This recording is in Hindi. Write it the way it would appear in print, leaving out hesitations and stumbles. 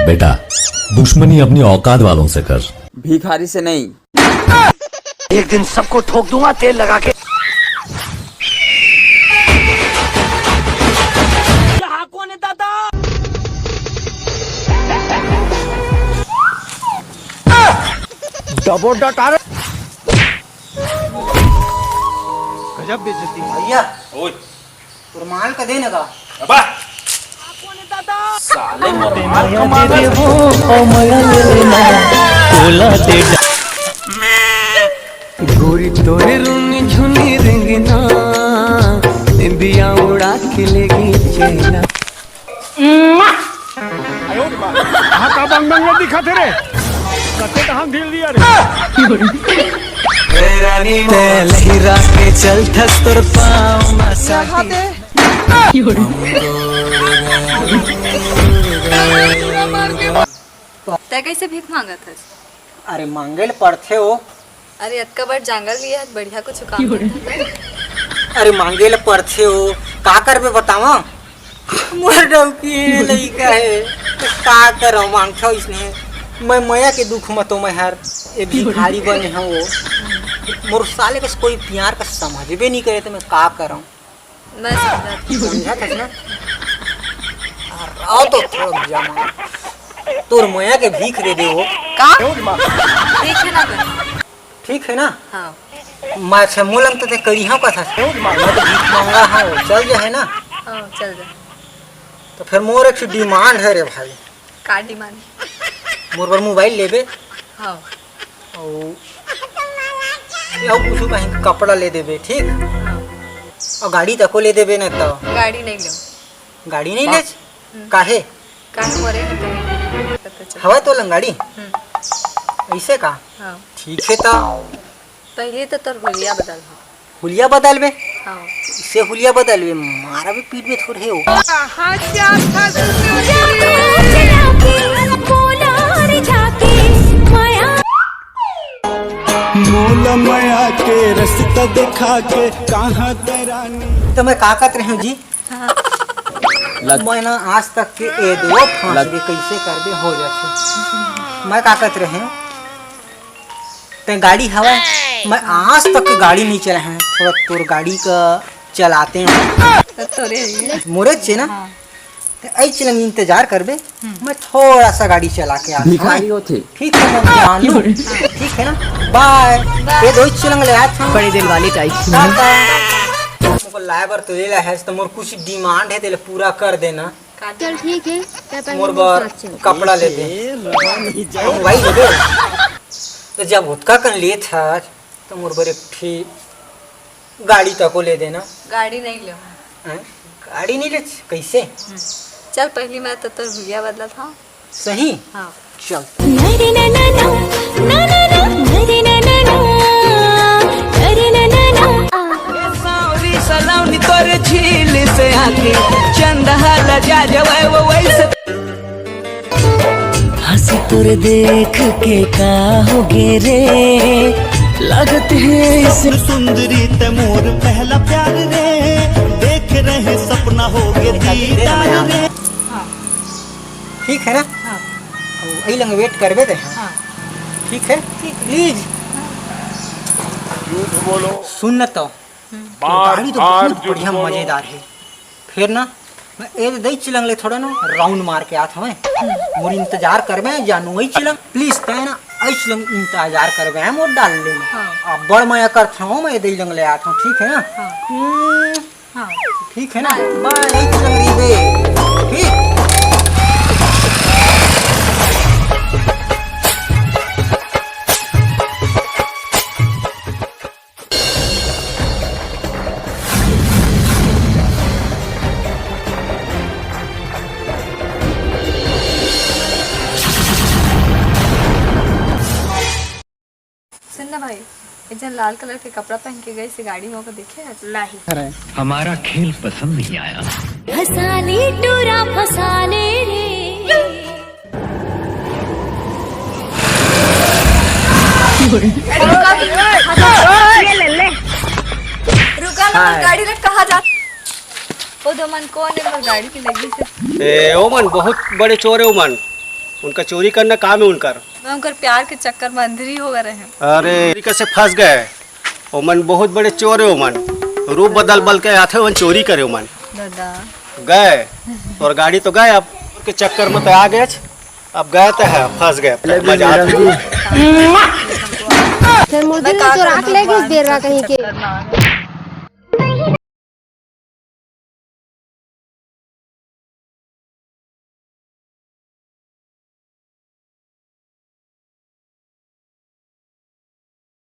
बेटा दुश्मनी अपनी औकात वालों से कर, भिखारी से नहीं। एक दिन सबको ठोक दूंगा तेल लगा के। कौन है दादा? डबो डटा रे। गजब बेइज्जती भैया। ओए रुमाल का देने का। अबा कौन है दादा? साले गोरी तोरे रूनी झुनी रिंगना इंदिया उड़ा के लेगी चेना। कहाँ का बंग बंग में दिखा तेरे कते कहाँ ढील दिया रे। लहिरा के चल थक तोर पाँव मसाते। तै कैसे भीख मांगा था? अरे मांगेल पड़थे हो। अरे अतका बार जंगल लिया है, बढ़िया कुछ काम अरे मांगेल पड़थे हो, का करबे बतावा? मोर डौकी लइका है तो का करो मांगथो इसने। मैं मया के दुख में तो मैं हर ए भिखारी बने हूँ वो। मोर साले का कोई प्यार का समझबे नहीं करे तो मैं का करूँ? मैं समझा था ना? आओ तो थोड़ा जमा तोर मया के भीख दे दे वो। का? ठीक है ना कर। ठीक है ना? हाँ। मैं अच्छा मूलंग तो करिया का था। मैं तो भीख मांगा हूँ, चल जाए ना? हाँ चल जा। तो फिर मोर एक डिमांड है रे भाई। का डिमांड? मोर पर मोबाइल लेबे। हाँ। और कुछ कहीं कपड़ा ले देबे, ठीक? हाँ। और गाड़ी तको ले देबे ना तो। गाड़ी नहीं लो। गाड़ी नहीं ले? काहे? काहे मोरे हवा तो लंगाड़ी। ऐसे का? हाँ। ठीक है तो पहले तो तोर हुलिया बदल हो। हुलिया बदल बे। हाँ। इससे हुलिया बदल बे, मारा भी पीठ में थोड़े हो। मोला माया के रास्ता दिखा के कहाँ तेरा तो मैं का कहते रही हूँ जी? मैं ना आज तक के ए दो फांस दे कैसे कर दे हो जाते। मैं का कहते रहे हूँ ते गाड़ी हवा मैं आज तक के गाड़ी नहीं चला है। थोड़ा तोर गाड़ी का चलाते हैं मोरे चे ना। ऐ चलन इंतजार करबे, मैं थोड़ा सा गाड़ी चला के आता भिखारी होते। ठीक है मैं जान लूं। ठीक है ना? बाय। ये दो चलन ले आत हूं। बड़ी दिल वाली टाइप। मुझको लाइबर तो ले है तो मोर कुछ डिमांड है, तेरे पूरा कर देना। चल ठीक है। मोर बार कपड़ा ले दे, मोबाइल ले दे। तो जब उतका कन ले था तो मोर बार एक ठी गाड़ी तको ले देना। गाड़ी नहीं लो। गाड़ी नहीं ले कैसे? चल पहली मैं तो तोर हुलिया बदला था। सही? हाँ। चल। सलाउनी तोरे झील से आके चंदा लजा जवाए वो वैसे हंसी तोरे देख के का हो गे रे लगत है इस सुंदरी ते मोर पहला प्यार रे देख रहे सपना हो गे दीदार रे। ठीक है ना? हाँ। यही लंग वेट करबे दे। हाँ। ठीक है? प्लीज झूठ बोलो। सुन तो गाड़ी तो बहुत बढ़िया मजेदार है। फिर ना मैं ए दई चिलंग ले थोड़ा ना राउंड मार के आत हमें। मोर इंतजार करबे जानू वही चिलंग प्लीज तय ना ऐ चिलंग इंतजार करबे हम और डाल ले। हाँ। अब बड़ मैं करता हूं, मैं दई लंग ले आत हूं। ठीक है ना? हाँ। ठीक है ना? बाय। ऐ चिलंग रीबे। ठीक। भाई एक जन लाल कलर के कपड़ा पहन के गए से गाड़ी में देखे लाही। हमारा खेल पसंद नहीं आया। फसाने टूरा फसाने रे। रुका ना गाड़ी रख कहा जा। ओ दो मन कौन है गाड़ी की लगी से? ए ओमन बहुत बड़े चोर है ओमन। उनका चोरी करना काम है उनका। मैं उनकर प्यार के चक्कर में अंधेरी हो गए हैं। अरे तरीके से फंस गए। ओमन बहुत बड़े चोर है। ओमन रूप बदल बल के आते ओमन चोरी करे। ओमन दादा गए और गाड़ी तो गए, अब के चक्कर में तो आ गए। अब गए तो है फंस गए। फिर मुर्गी चोरा के ले गई बेरा कहीं के।